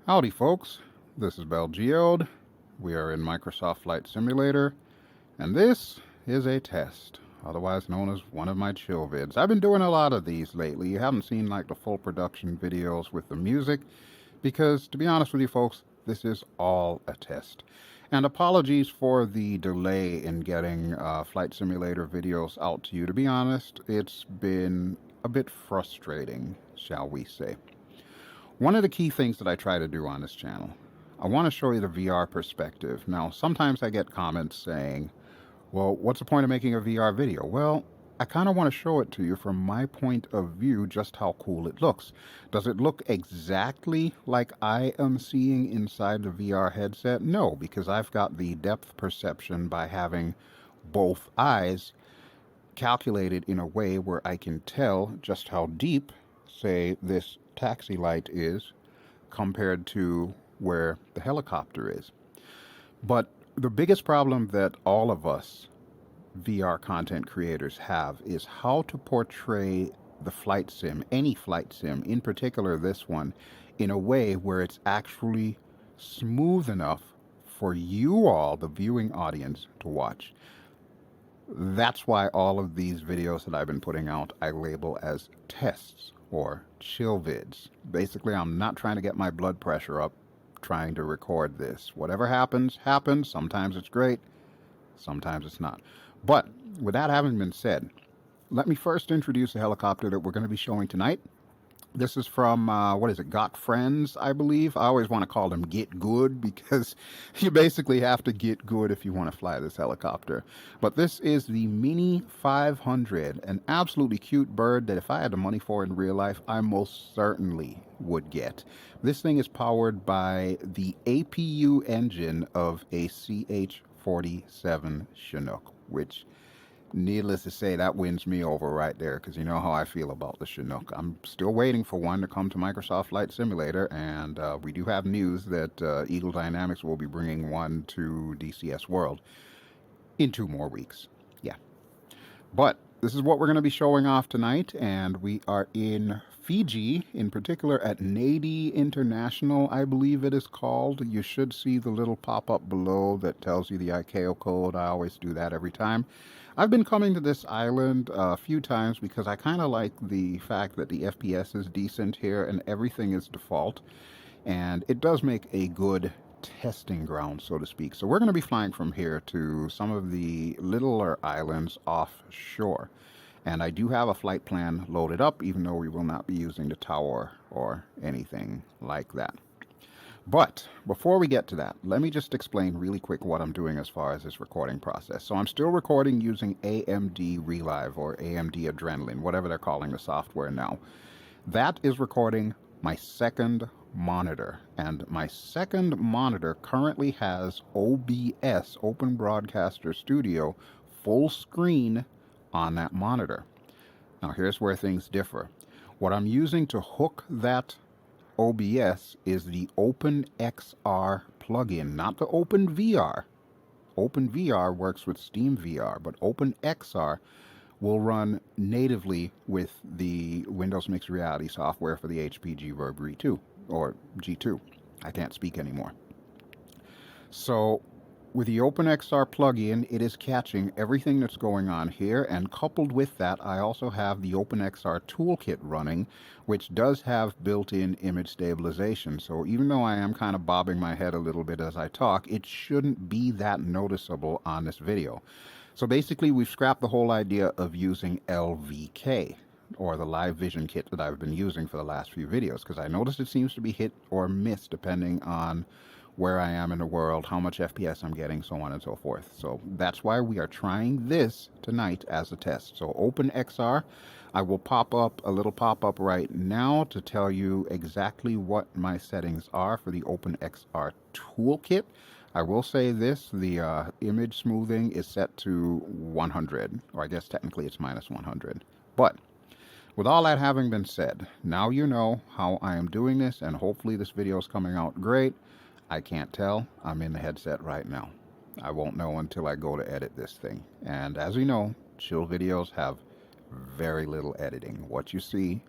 Howdy folks, this is BelGeode. We are in Microsoft Flight Simulator, and this is a test, otherwise known as one of my chill vids. I've been doing a lot of these lately. You haven't seen like the full production videos with the music, because to be honest with you folks, this is all a test. And apologies for the delay in getting Flight Simulator videos out to you. To be honest, it's been a bit frustrating, shall we say. One of the key things that I try to do on this channel, I want to show you the VR perspective. Now, sometimes I get comments saying, well, what's the point of making a VR video? Well, I kind of want to show it to you from my point of view, just how cool it looks. Does it look exactly like I am seeing inside the VR headset? No, because I've got the depth perception by having both eyes calculated in a way where I can tell just how deep, say, this taxi light is compared to where the helicopter is. But the biggest problem that all of us VR content creators have is how to portray the flight sim, any flight sim, in particular this one, in a way where it's actually smooth enough for you all, the viewing audience, to watch. That's why all of these videos that I've been putting out, I label as tests or chill vids. Basically, I'm not trying to get my blood pressure up trying to record this. Whatever happens, happens. Sometimes it's great, sometimes it's not. But with that having been said, let me first introduce the helicopter that we're going to be showing tonight. This is from, what is it, Got Friends, I believe. I always want to call them Get Good because you basically have to get good if you want to fly this helicopter. But this is the Mini-500, an absolutely cute bird that if I had the money for in real life, I most certainly would get. This thing is powered by the APU engine of a CH-47 Chinook, which, needless to say, that wins me over right there, because you know how I feel about the Chinook. I'm still waiting for one to come to Microsoft Flight Simulator, and we do have news that Eagle Dynamics will be bringing one to DCS World in 2 more weeks. Yeah. But this is what we're going to be showing off tonight, and we are in Fiji, in particular at Nadi International, I believe it is called. You should see the little pop-up below that tells you the ICAO code. I always do that every time. I've been coming to this island a few times because I kind of like the fact that the FPS is decent here and everything is default. And it does make a good testing ground, so to speak. So we're going to be flying from here to some of the littler islands offshore. And I do have a flight plan loaded up, even though we will not be using the tower or anything like that. But before we get to that, let me just explain really quick what I'm doing as far as this recording process. So I'm still recording using AMD Relive or AMD Adrenaline, whatever they're calling the software now. That is recording my second monitor, and my second monitor currently has OBS, Open Broadcaster Studio, full screen on that monitor. Now here's where things differ. What I'm using to hook that OBS is the OpenXR plugin, not the OpenVR. OpenVR works with SteamVR, but OpenXR will run natively with the Windows Mixed Reality software for the HP G-Verb G2, or G2. I can't speak anymore. So with the OpenXR plugin, it is catching everything that's going on here, and coupled with that, I also have the OpenXR toolkit running, which does have built-in image stabilization. So even though I am kind of bobbing my head a little bit as I talk, it shouldn't be that noticeable on this video. So basically, we've scrapped the whole idea of using LVK, or the live vision kit that I've been using for the last few videos, because I noticed it seems to be hit or miss depending on where I am in the world, how much FPS I'm getting, so on and so forth. So that's why we are trying this tonight as a test. So OpenXR, I will pop up a little pop-up right now to tell you exactly what my settings are for the OpenXR toolkit. I will say this, the image smoothing is set to 100, or I guess technically it's minus 100. But with all that having been said, now you know how I am doing this, and hopefully this video is coming out great. I can't tell. I'm in the headset right now. I won't know until I go to edit this thing. And as you know, chill videos have very little editing. What you see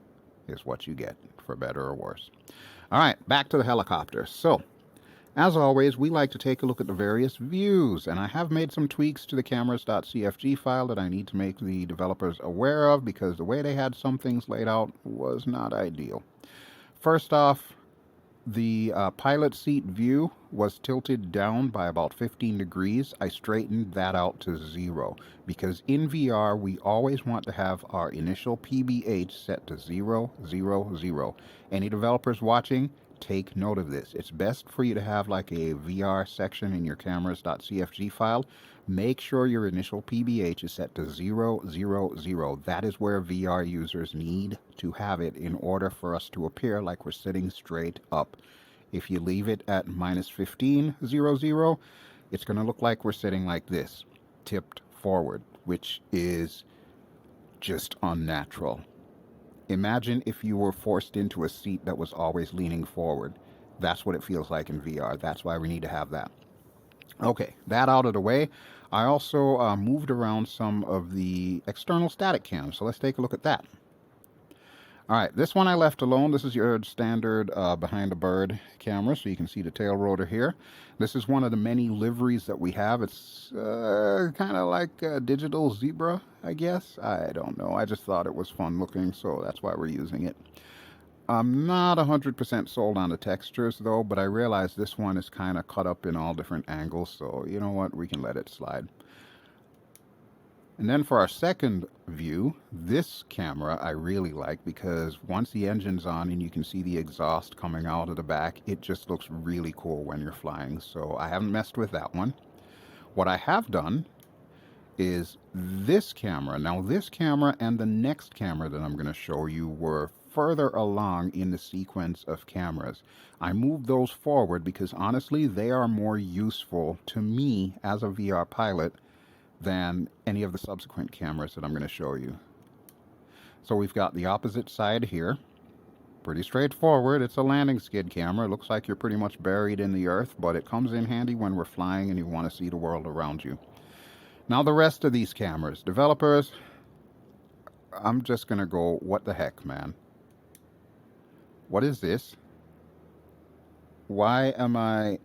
is what you get, for better or worse. All right, back to the helicopter. So, as always, we like to take a look at the various views, and I have made some tweaks to the cameras.cfg file that I need to make the developers aware of, because the way they had some things laid out was not ideal. First off, the pilot seat view was tilted down by about 15 degrees. I straightened that out to 0 because in VR we always want to have our initial PBH set to 0, 0, 0. Any developers watching, take note of this. It's best for you to have like a VR section in your cameras.cfg file. Make sure your initial PBH is set to 0, 0, 0. That is where VR users need to have it in order for us to appear like we're sitting straight up. If you leave it at -15, 0, 0, it's going to look like we're sitting like this, tipped forward, which is just unnatural. Imagine if you were forced into a seat that was always leaning forward. That's what it feels like in VR. That's why we need to have that. Okay, that out of the way. I also moved around some of the external static cams, so let's take a look at that. All right, this one I left alone. This is your standard behind the bird camera, so you can see the tail rotor here. This is one of the many liveries that we have. It's kind of like a digital zebra, I guess. I don't know. I just thought it was fun looking, so that's why we're using it. I'm not 100% sold on the textures though, but I realize this one is kind of cut up in all different angles, so you know what, we can let it slide. And then for our second view, this camera I really like because once the engine's on and you can see the exhaust coming out of the back, it just looks really cool when you're flying, so I haven't messed with that one. What I have done is this camera. Now this camera and the next camera that I'm going to show you were further along in the sequence of cameras. I moved those forward because honestly they are more useful to me as a VR pilot than any of the subsequent cameras that I'm going to show you. So we've got the opposite side here. Pretty straightforward. It's a landing skid camera. It looks like you're pretty much buried in the earth, but it comes in handy when we're flying and you want to see the world around you. Now the rest of these cameras, developers, I'm just going to go, what the heck, man? What is this? Why am I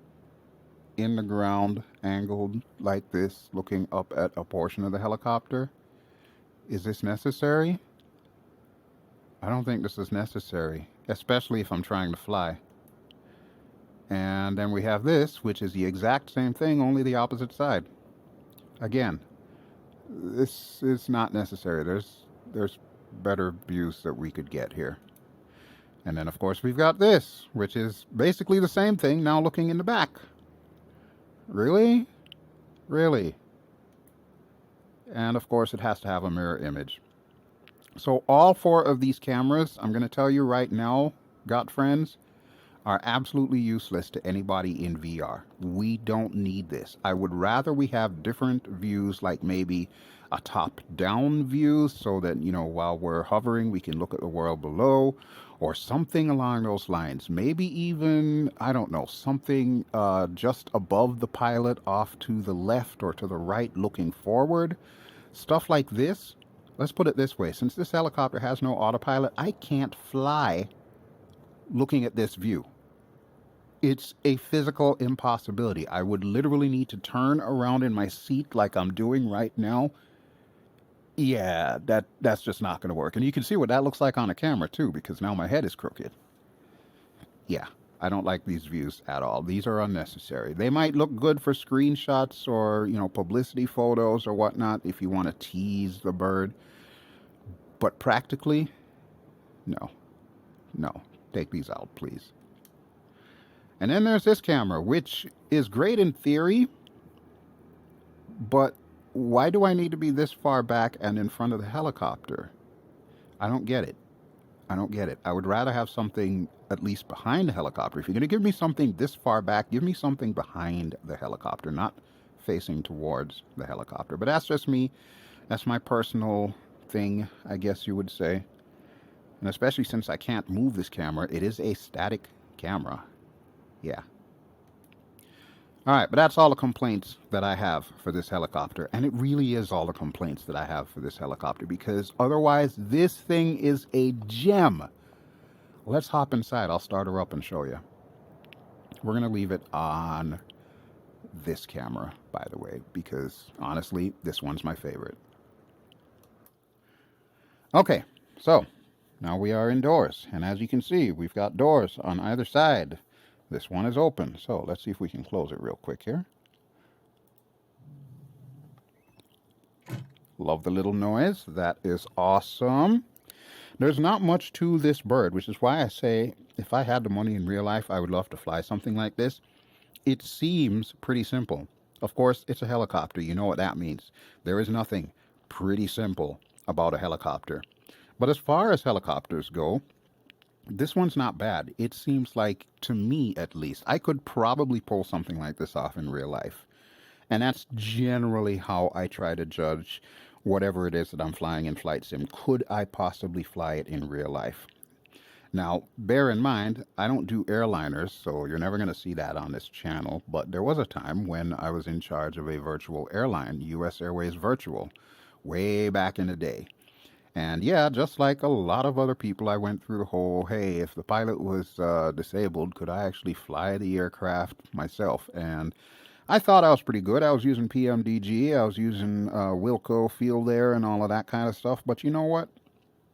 in the ground angled like this, looking up at a portion of the helicopter? Is this necessary? I don't think this is necessary, especially if I'm trying to fly. And then we have this, which is the exact same thing, only the opposite side. Again, this is not necessary. There's better views that we could get here. And then of course we've got this, which is basically the same thing, now looking in the back. Really? Really? And of course it has to have a mirror image. So all four of these cameras, I'm going to tell you right now, got friends, are absolutely useless to anybody in VR. We don't need this. I would rather we have different views, like maybe a top-down view so that, you know, while we're hovering, we can look at the world below, or something along those lines. Maybe even, I don't know, something just above the pilot off to the left or to the right looking forward. Stuff like this. Let's put it this way. Since this helicopter has no autopilot, I can't fly looking at this view. It's a physical impossibility. I would literally need to turn around in my seat like I'm doing right now. Yeah, that's just not going to work. And you can see what that looks like on a camera too, because now my head is crooked. Yeah, I don't like these views at all. These are unnecessary. They might look good for screenshots or, you know, publicity photos or whatnot if you want to tease the bird. But practically, no. No, take these out, please. And then there's this camera, which is great in theory, but why do I need to be this far back and in front of the helicopter? I don't get it. I don't get it. I would rather have something at least behind the helicopter. If you're going to give me something this far back, give me something behind the helicopter, not facing towards the helicopter. But that's just me. That's my personal thing, I guess you would say. And especially since I can't move this camera, it is a static camera. Yeah. All right, but that's all the complaints that I have for this helicopter. And it really is all the complaints that I have for this helicopter, because otherwise this thing is a gem. let's hop inside. I'll start her up and show you. We're going to leave it on this camera, by the way, because honestly, this one's my favorite. Okay, so now we are indoors, and as you can see, we've got doors on either side. This one is open, so let's see if we can close it real quick here. Love the little noise. That is awesome. There's not much to this bird, which is why I say if I had the money in real life, I would love to fly something like this. It seems pretty simple. Of course, it's a helicopter. You know what that means. There is nothing pretty simple about a helicopter. But as far as helicopters go, this one's not bad. It seems like, to me at least, I could probably pull something like this off in real life. And that's generally how I try to judge whatever it is that I'm flying in Flight Sim. Could I possibly fly it in real life? Now, bear in mind, I don't do airliners, so you're never going to see that on this channel. But there was a time when I was in charge of a virtual airline, US Airways Virtual, way back in the day. And yeah, just like a lot of other people, I went through the whole, hey, if the pilot was disabled, could I actually fly the aircraft myself? And I thought I was pretty good. I was using PMDG, I was using Wilco, Field Air, and all of that kind of stuff. But you know what?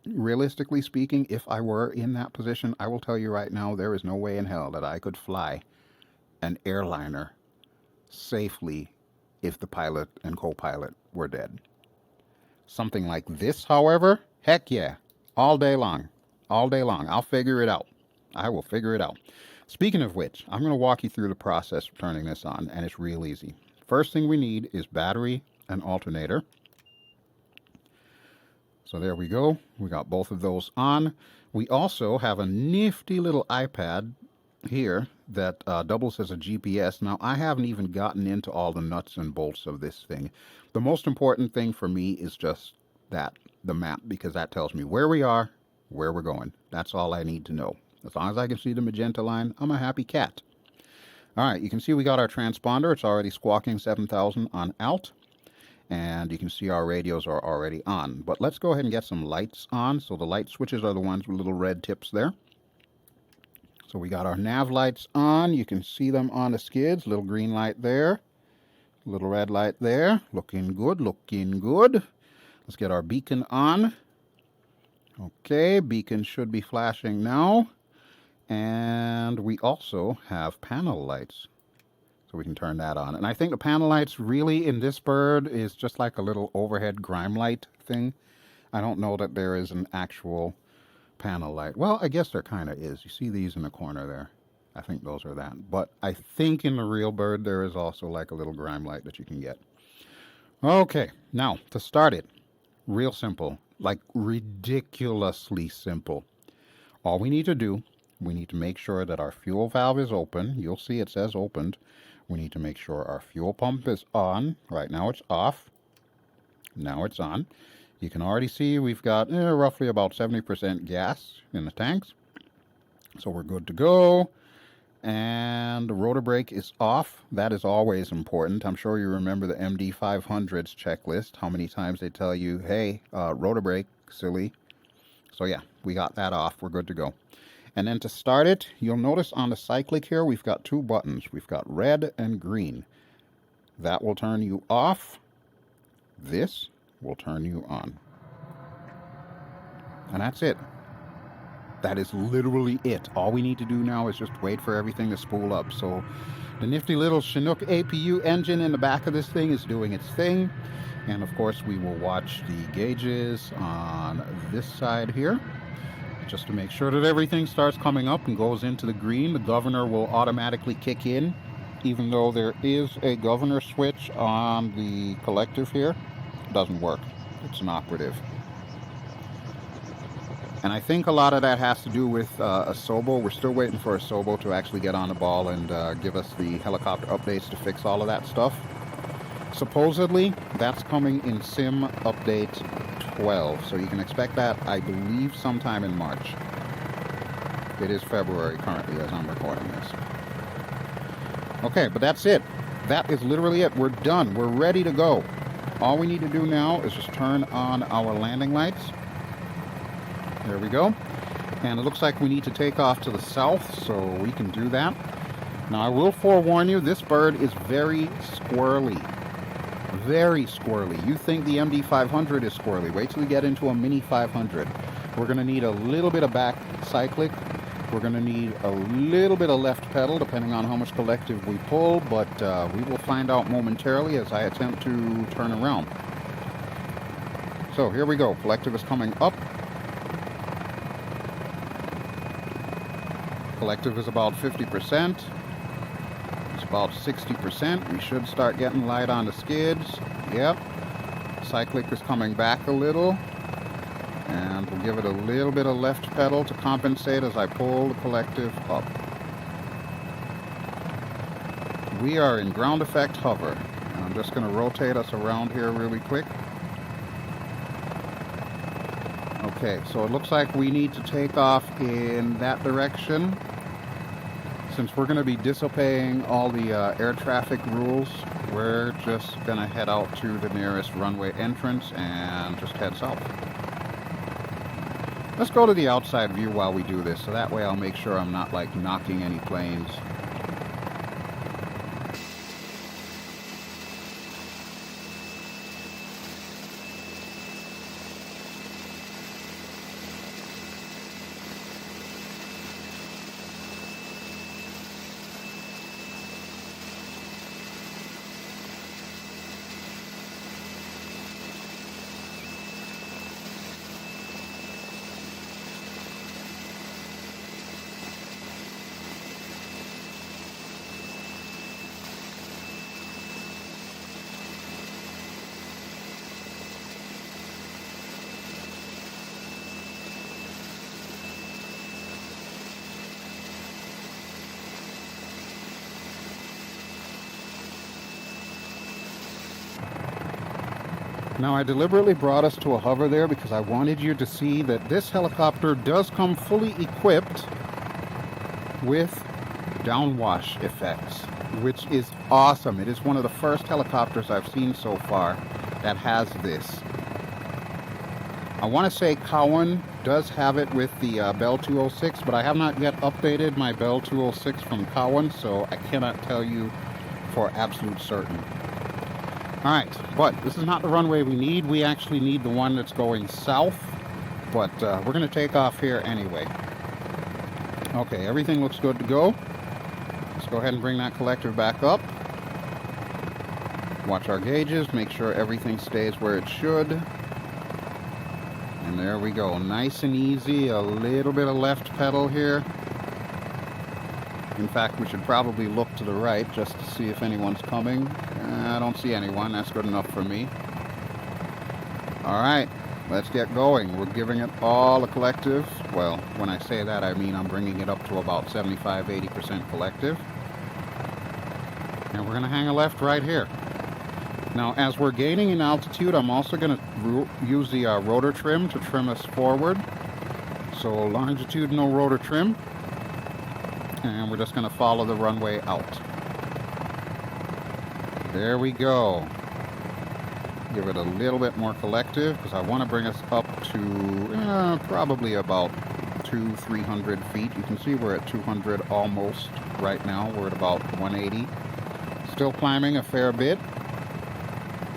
Realistically speaking, if I were in that position, I will tell you right now, there is no way in hell that I could fly an airliner safely if the pilot and co-pilot were dead. Something like this, however, heck yeah, all day long. All day long. I'll figure it out. I will figure it out. Speaking of which, I'm going to walk you through the process of turning this on, and it's real easy. First thing we need is battery and alternator. So there we go. We got both of those on. We also have a nifty little iPad here that doubles as a GPS. Now, I haven't even gotten into all the nuts and bolts of this thing. The most important thing for me is just that, the map, because that tells me where we are, where we're going. That's all I need to know. As long as I can see the magenta line, I'm a happy cat. All right, you can see we got our transponder. It's already squawking 7000 on alt. And you can see our radios are already on. But let's go ahead and get some lights on. So the light switches are the ones with little red tips there. So we got our nav lights on. You can see them on the skids. Little green light there. Little red light there. Looking good, looking good. Let's get our beacon on. Okay, beacon should be flashing now. And we also have panel lights. So we can turn that on. And I think the panel lights really in this bird is just like a little overhead grime light thing. I don't know that there is an actual panel light. Well, I guess there kind of is. You see these in the corner there. I think those are that. But I think in the real bird there is also like a little grime light that you can get. Okay, now to start it, real simple, like ridiculously simple. All we need to do, we need to make sure that our fuel valve is open. You'll see it says opened. We need to make sure our fuel pump is on. Right now it's off. Now it's on. You can already see we've got roughly about 70% gas in the tanks. So we're good to go. And the rotor brake is off. That is always important. I'm sure you remember the MD-500's checklist. How many times they tell you, hey, rotor brake, silly. So yeah, we got that off. We're good to go. And then to start it, you'll notice on the cyclic here, we've got two buttons. We've got red and green. That will turn you off. This will turn you on. And that's it. That is literally it. All we need to do now is just wait for everything to spool up. So the nifty little Chinook APU engine in the back of this thing is doing its thing. And of course, we will watch the gauges on this side here, just to make sure that everything starts coming up and goes into the green. The governor will automatically kick in, even though there is a governor switch on the collective here. It doesn't work. It's inoperative. And I think a lot of that has to do with Asobo. We're still waiting for Asobo to actually get on the ball and give us the helicopter updates to fix all of that stuff. Supposedly, that's coming in Sim Update 12, so you can expect that, I believe, sometime in March. It is February currently as I'm recording this. Okay, but that's it. That is literally it. We're done. We're ready to go. All we need to do now is just turn on our landing lights. There we go. And it looks like we need to take off to the south, so we can do that. Now I will forewarn you, this bird is very squirrely. Very squirrely. You think the MD500 is squirrely. Wait till we get into a Mini-500. We're going to need a little bit of back cyclic. We're going to need a little bit of left pedal, depending on how much collective we pull, but we will find out momentarily as I attempt to turn around. So here we go. Collective is coming up. Collective is about 50%. It's about 60%. We should start getting light on the skids. Yep. Cyclic is coming back a little. And we'll give it a little bit of left pedal to compensate as I pull the collective up. We are in ground effect hover. And I'm just going to rotate us around here really quick. Okay, so it looks like we need to take off in that direction. Since we're going to be disobeying all the air traffic rules, we're just going to head out to the nearest runway entrance and just head south. Let's go to the outside view while we do this, so that way I'll make sure I'm not like knocking any planes. Now I deliberately brought us to a hover there because I wanted you to see that this helicopter does come fully equipped with downwash effects, which is awesome. It is one of the first helicopters I've seen so far that has this. I want to say Cowan does have it with the Bell 206, but I have not yet updated my Bell 206 from Cowan, so I cannot tell you for absolute certain. Alright, but this is not the runway we need. We actually need the one that's going south, but we're going to take off here anyway. Okay, everything looks good to go. Let's go ahead and bring that collector back up. Watch our gauges, make sure everything stays where it should. And there we go, nice and easy, a little bit of left pedal here. In fact, we should probably look to the right just to see if anyone's coming. I don't see anyone. That's good enough for me. Alright, let's get going. We're giving it all a collective. Well, when I say that, I mean I'm bringing it up to about 75-80% collective. And we're going to hang a left right here. Now, as we're gaining in altitude, I'm also going to use the rotor trim to trim us forward. So longitudinal rotor trim. And we're just going to follow the runway out. There we go. Give it a little bit more collective because I want to bring us up to probably about 200-300 feet. You can see we're at 200 almost right now. We're at about 180. Still climbing a fair bit.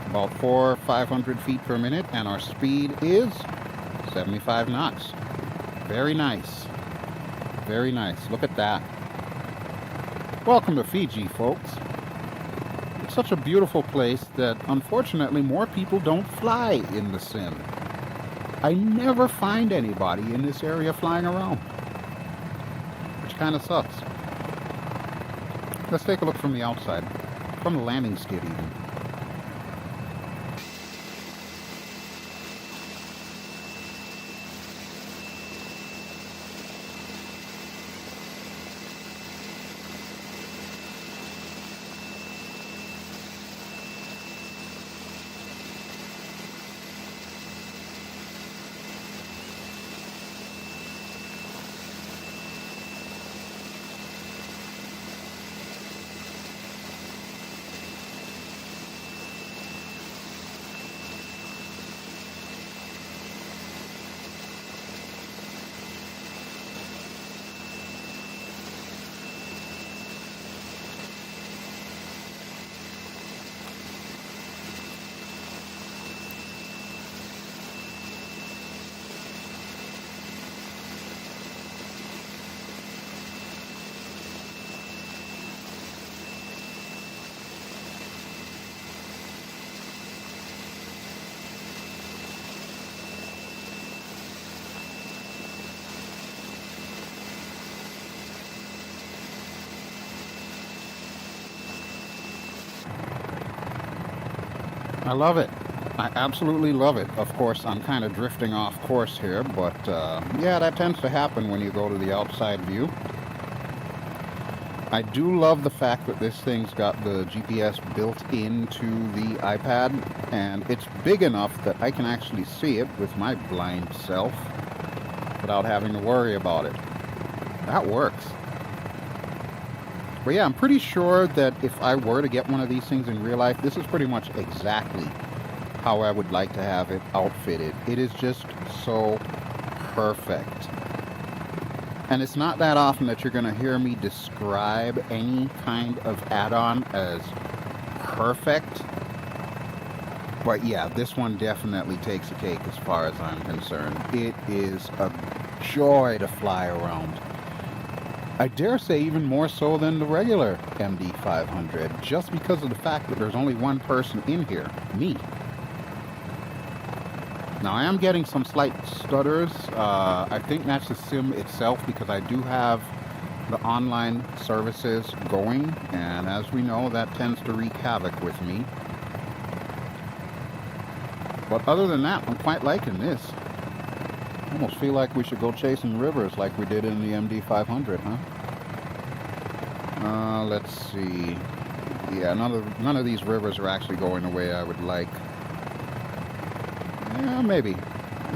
About 400-500 feet per minute, and our speed is 75 knots. Very nice. Very nice. Look at that. Welcome to Fiji, folks. It's such a beautiful place that, unfortunately, more people don't fly in the sim. I never find anybody in this area flying around, which kind of sucks. Let's take a look from the outside, from the landing skid even. I love it. I absolutely love it. Of course, I'm kind of drifting off course here, but yeah, that tends to happen when you go to the outside view. I do love the fact that this thing's got the GPS built into the iPad, and it's big enough that I can actually see it with my blind self without having to worry about it. That works. But yeah, I'm pretty sure that if I were to get one of these things in real life, this is pretty much exactly how I would like to have it outfitted. It is just so perfect. And it's not that often that you're going to hear me describe any kind of add-on as perfect. But yeah, this one definitely takes the cake as far as I'm concerned. It is a joy to fly around. I dare say even more so than the regular MD-500, just because of the fact that there's only one person in here, me. Now I am getting some slight stutters. I think that's the sim itself, because I do have the online services going, and as we know, that tends to wreak havoc with me. But other than that, I'm quite liking this. I almost feel like we should go chasing rivers like we did in the MD-500, huh? Let's see. Yeah, none of these rivers are actually going the way I would like. Yeah, maybe. I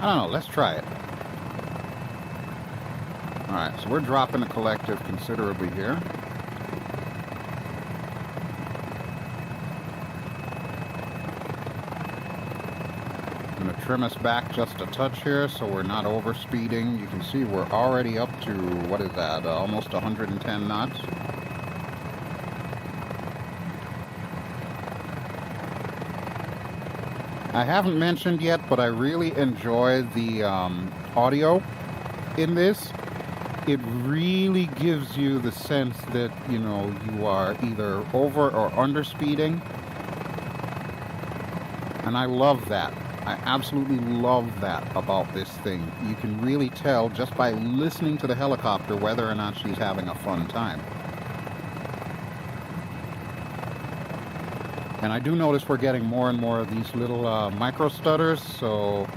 don't know, let's try it. Alright, so we're dropping the collective considerably here. I'm going to trim us back just a touch here so we're not over speeding. You can see we're already up to, what is that, almost 110 knots. I haven't mentioned yet, but I really enjoy the audio in this. It really gives you the sense that, you know, you are either over or under speeding. And I love that. I absolutely love that about this thing. You can really tell just by listening to the helicopter whether or not she's having a fun time. And I do notice we're getting more and more of these little micro stutters, so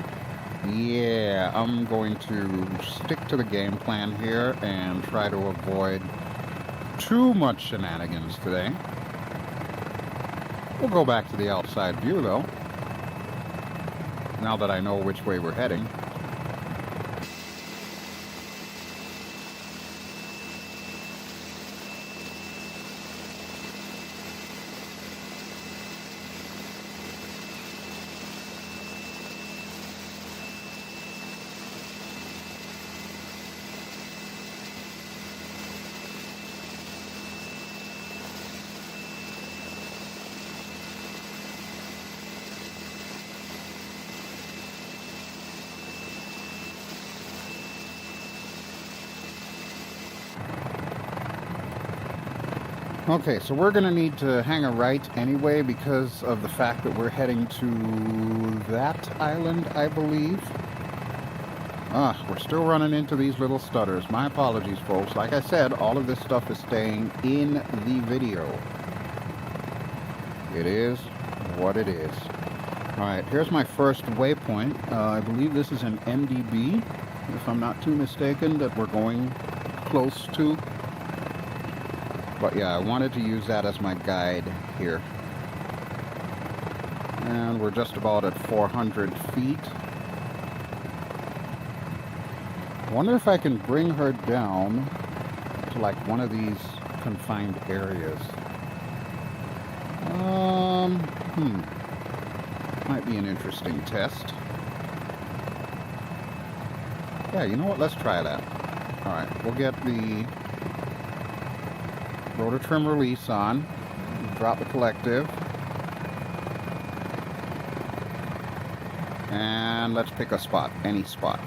yeah, I'm going to stick to the game plan here and try to avoid too much shenanigans today. We'll go back to the outside view though, now that I know which way we're heading. Okay, so we're going to need to hang a right anyway because of the fact that we're heading to that island, I believe. We're still running into these little stutters. My apologies, folks. Like I said, all of this stuff is staying in the video. It is what it is. Alright, here's my first waypoint. I believe this is an MDB, if I'm not too mistaken, that we're going close to. But yeah, I wanted to use that as my guide here. And we're just about at 400 feet. I wonder if I can bring her down to like one of these confined areas. Might be an interesting test. Yeah, you know what? Let's try that. Alright, we'll get the rotor trim release on, drop the collective, and let's pick a spot, any spot.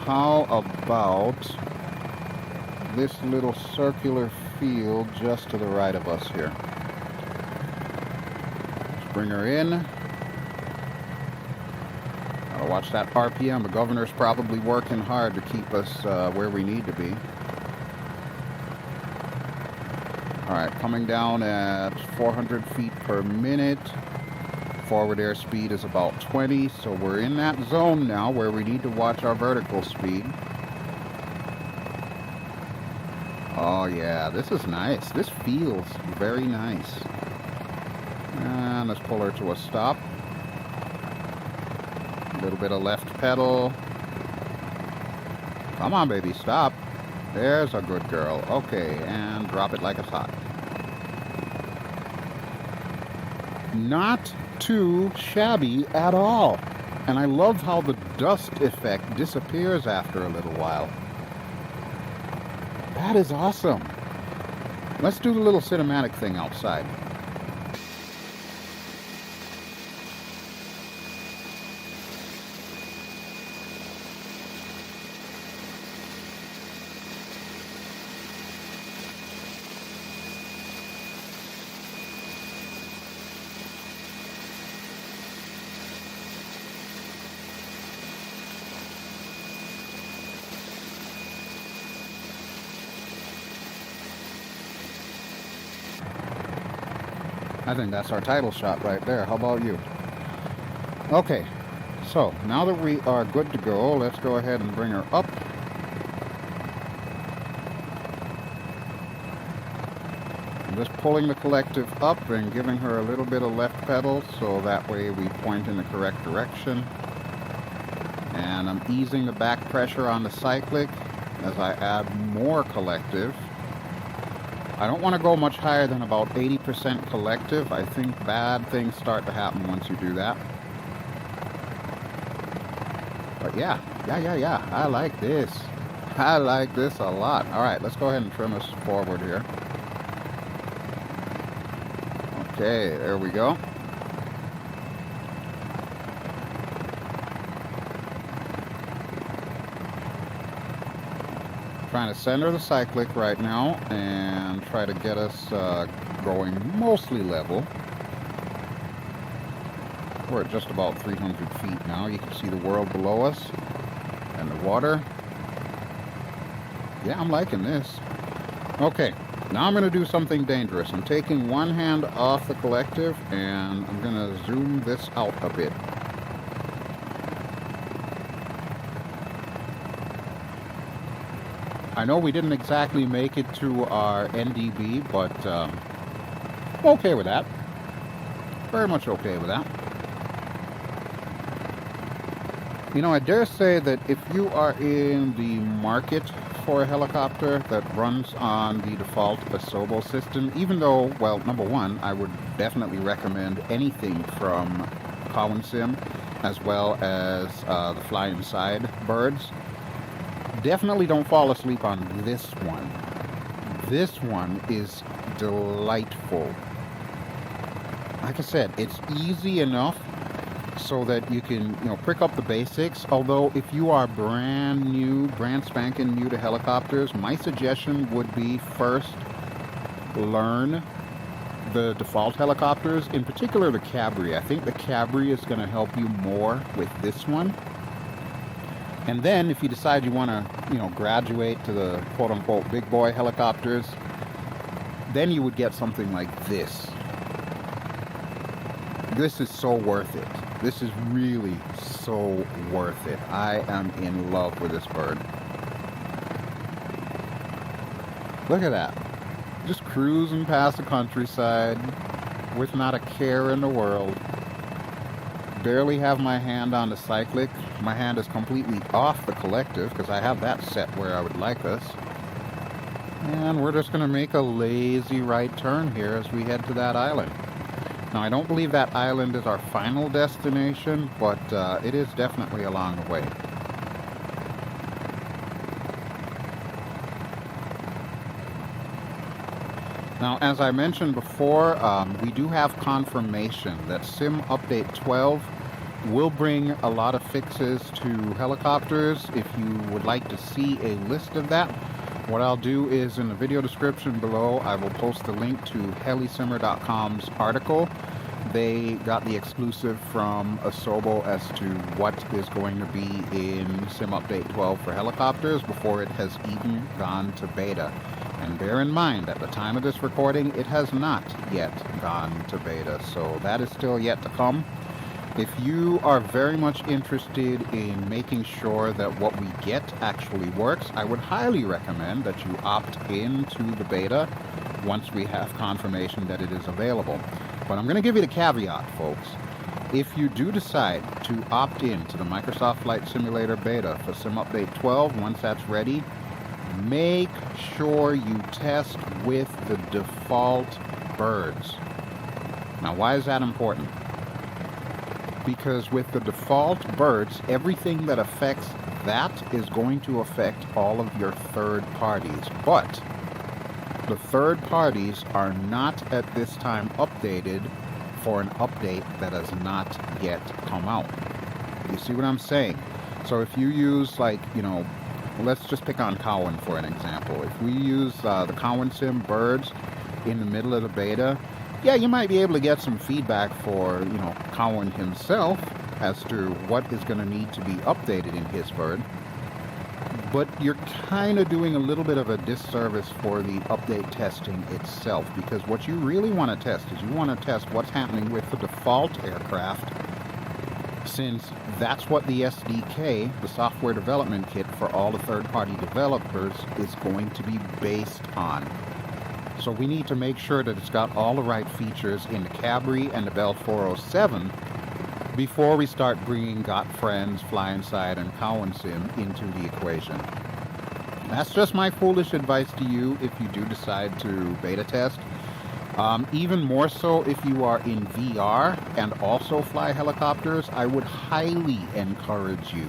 How about this little circular field just to the right of us here? Let's bring her in. Gotta watch that RPM. The governor's probably working hard to keep us where we need to be. Alright, coming down at 400 feet per minute. Forward airspeed is about 20, so we're in that zone now where we need to watch our vertical speed. Oh yeah, this is nice. This feels very nice. And let's pull her to a stop. A little bit of left pedal. Come on, baby, stop. There's a good girl. Okay, and drop it like it's hot. Not too shabby at all. And I love how the dust effect disappears after a little while. That is awesome. Let's do the little cinematic thing outside. I think that's our title shot right there. How about you? Okay, so now that we are good to go, let's go ahead and bring her up. I'm just pulling the collective up and giving her a little bit of left pedal so that way we point in the correct direction. And I'm easing the back pressure on the cyclic as I add more collective. I don't want to go much higher than about 80% collective. I think bad things start to happen once you do that. But yeah. I like this. I like this a lot. All right, let's go ahead and trim us forward here. Okay, there we go. Trying to center the cyclic right now and try to get us going mostly level. We're at just about 300 feet now. You can see the world below us and the water. Yeah, I'm liking this. Okay, now I'm going to do something dangerous. I'm taking one hand off the collective and I'm going to zoom this out a bit. I know we didn't exactly make it to our NDB, but I'm okay with that. Very much okay with that. You know, I dare say that if you are in the market for a helicopter that runs on the default Asobo system, even though, well, number one, I would definitely recommend anything from Cowan Sim as well as the Fly Inside birds. Definitely don't fall asleep on this one. This one is delightful. Like I said, it's easy enough so that you can, pick up the basics. Although if you are brand spanking new to helicopters, my suggestion would be first learn the default helicopters, in particular the Cabri. I think the Cabri is going to help you more with this one. And then if you decide you want to, graduate to the quote-unquote big boy helicopters, then you would get something like this. This is so worth it. This is really so worth it. I am in love with this bird. Look at that. Just cruising past the countryside with not a care in the world. Barely have my hand on the cyclic. My hand is completely off the collective because I have that set where I would like us. And we're just going to make a lazy right turn here as we head to that island. Now, I don't believe that island is our final destination, but it is definitely along the way. Now, as I mentioned before, we do have confirmation that Sim Update 12 will bring a lot of fixes to helicopters. If you would like to see a list of that, what I'll do is in the video description below, I will post the link to helisimmer.com's article. They got the exclusive from Asobo as to what is going to be in Sim Update 12 for helicopters before it has even gone to beta. And bear in mind, at the time of this recording, it has not yet gone to beta, so that is still yet to come. If you are very much interested in making sure that what we get actually works, I would highly recommend that you opt into the beta once we have confirmation that it is available. But I'm going to give you the caveat, folks. If you do decide to opt in to the Microsoft Flight Simulator beta for Sim Update 12, once that's ready, make sure you test with the default birds. Now, why is that important? Because with the default birds, everything that affects that is going to affect all of your third parties. But the third parties are not at this time updated for an update that has not yet come out. You see what I'm saying? So if you use, like, you know, let's just pick on Cowan for an example. If we use the Cowan Sim birds in the middle of the beta, yeah, you might be able to get some feedback for, you know, Cowan himself as to what is going to need to be updated in his bird. But you're kind of doing a little bit of a disservice for the update testing itself, because what you really want to test is you want to test what's happening with the default aircraft, since that's what the SDK, the software development kit for all the third-party developers, is going to be based on. So we need to make sure that it's got all the right features in the Cabri and the Bell 407 before we start bringing Got Friends, Fly Inside, and Cowan Sim into the equation. That's just my foolish advice to you if you do decide to beta test. Even more so if you are in VR and also fly helicopters, I would highly encourage you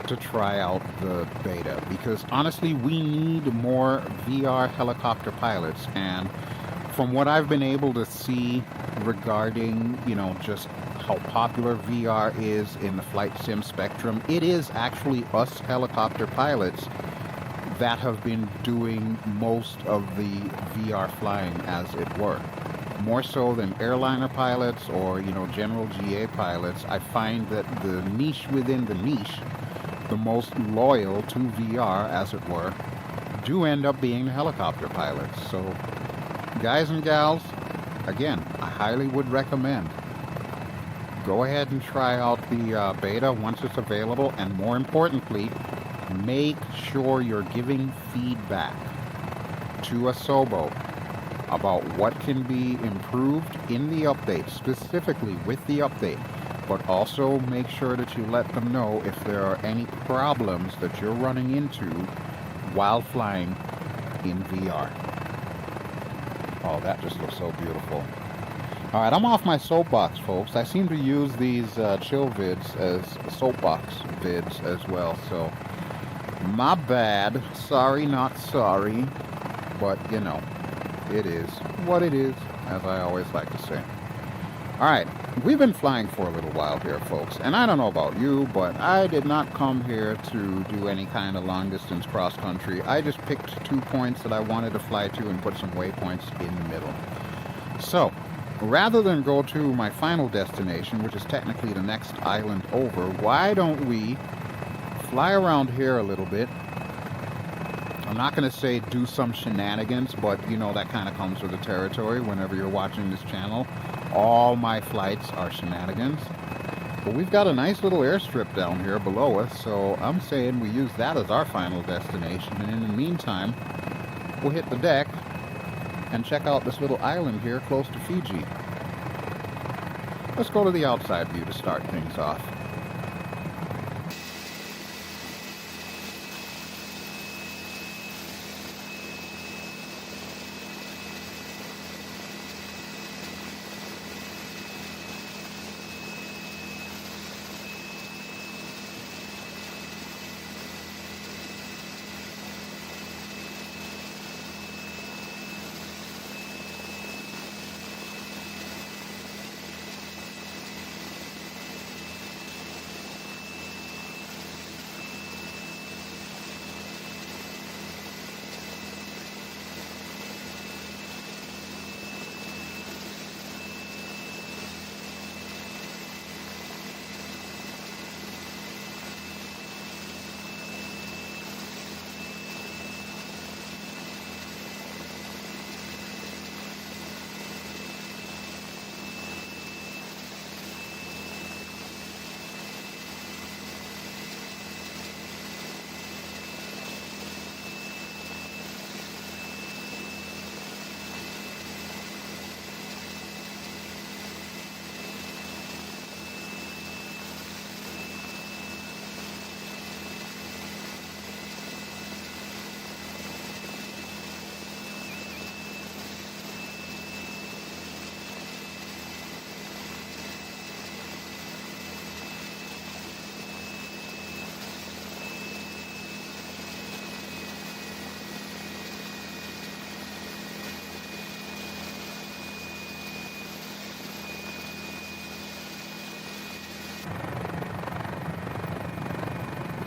to try out the beta, because honestly we need more VR helicopter pilots. And from what I've been able to see regarding, you know, just how popular VR is in the flight sim spectrum, it is actually us helicopter pilots that have been doing most of the VR flying, as it were. More so than airliner pilots or, you know, general GA pilots. I find that the niche within the niche, the most loyal to VR, as it were, do end up being the helicopter pilots. So, guys and gals, again, I highly would recommend go ahead and try out the beta once it's available, and more importantly, make sure you're giving feedback to Asobo about what can be improved in the update, specifically with the update, but also make sure that you let them know if there are any problems that you're running into while flying in VR. Oh, that just looks so beautiful. Alright, I'm off my soapbox, folks. I seem to use these chill vids as soapbox vids as well, so my bad. Sorry, not sorry. But, you know, it is what it is, as I always like to say. Alright, we've been flying for a little while here, folks, and I don't know about you, but I did not come here to do any kind of long-distance cross-country. I just picked 2 points that I wanted to fly to and put some waypoints in the middle. So, rather than go to my final destination, which is technically the next island over, why don't we fly around here a little bit? I'm not going to say do some shenanigans, but you know that kind of comes with the territory whenever you're watching this channel. All my flights are shenanigans. But we've got a nice little airstrip down here below us, so I'm saying we use that as our final destination, and in the meantime, we'll hit the deck and check out this little island here close to Fiji. Let's go to the outside view to start things off.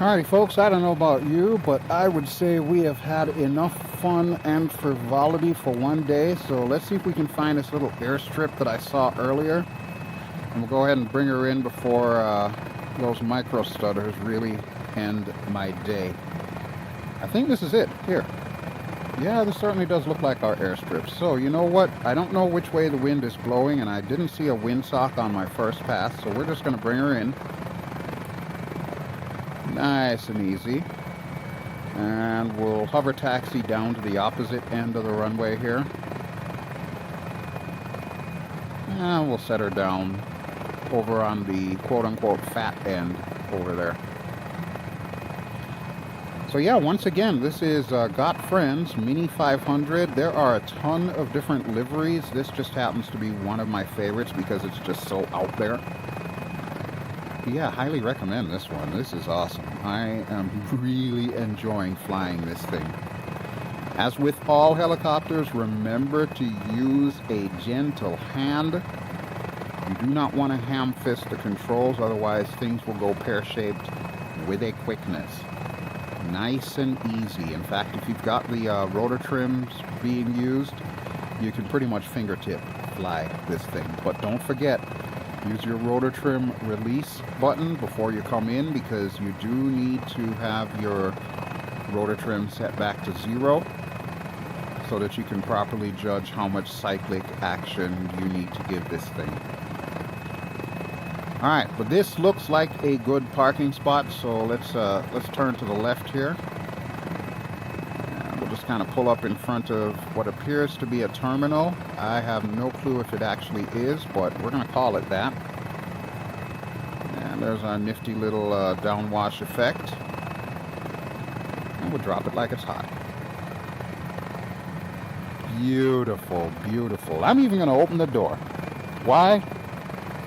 Alrighty folks, I don't know about you, but I would say we have had enough fun and frivolity for one day. So let's see if we can find this little airstrip that I saw earlier. And we'll go ahead and bring her in before those micro stutters really end my day. I think this is it. Here. Yeah, this certainly does look like our airstrip. So you know what? I don't know which way the wind is blowing, and I didn't see a windsock on my first pass. So we're just going to bring her in. Nice and easy. And we'll hover taxi down to the opposite end of the runway here. And we'll set her down over on the quote-unquote fat end over there. So yeah, once again, this is Got Friends Mini-500. There are a ton of different liveries. This just happens to be one of my favorites because it's just so out there. Yeah, highly recommend this one. This is awesome. I am really enjoying flying this thing. As with all helicopters, remember to use a gentle hand. You do not want to ham fist the controls, otherwise things will go pear-shaped with a quickness. Nice and easy. In fact, if you've got the rotor trims being used, you can pretty much fingertip fly this thing. But don't forget, use your rotor trim release button before you come in, because you do need to have your rotor trim set back to 0 so that you can properly judge how much cyclic action you need to give this thing. Alright, but this looks like a good parking spot, so let's turn to the left here. And we'll just kind of pull up in front of what appears to be a terminal. I have no clue if it actually is, but we're going to call it that. And there's our nifty little downwash effect. And we'll drop it like it's hot. Beautiful, beautiful. I'm even going to open the door. Why?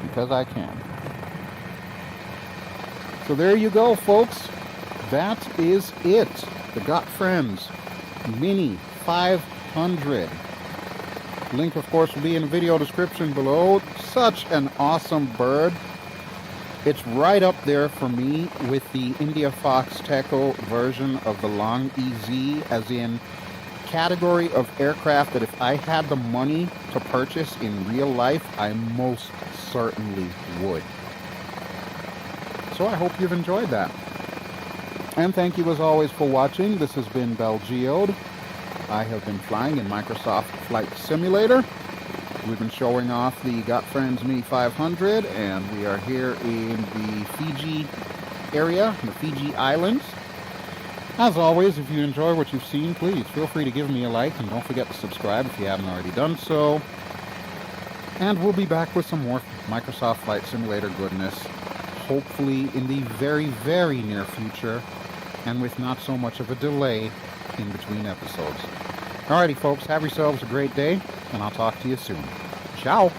Because I can. So there you go, folks. That is it. The Got Friends Mini-500. Link, of course, will be in the video description below. Such an awesome bird. It's right up there for me with the India Fox Teco version of the Long EZ, as in category of aircraft that if I had the money to purchase in real life, I most certainly would. So I hope you've enjoyed that. And thank you as always for watching. This has been BelGeode. I have been flying in Microsoft Flight Simulator. We've been showing off the Got Friends Mini-500, and we are here in the Fiji area, the Fiji Islands. As always, if you enjoy what you've seen, please feel free to give me a like, and don't forget to subscribe if you haven't already done so. And we'll be back with some more Microsoft Flight Simulator goodness, hopefully in the very, very near future, and with not so much of a delay in between episodes. Alrighty folks, have yourselves a great day, and I'll talk to you soon. Ciao!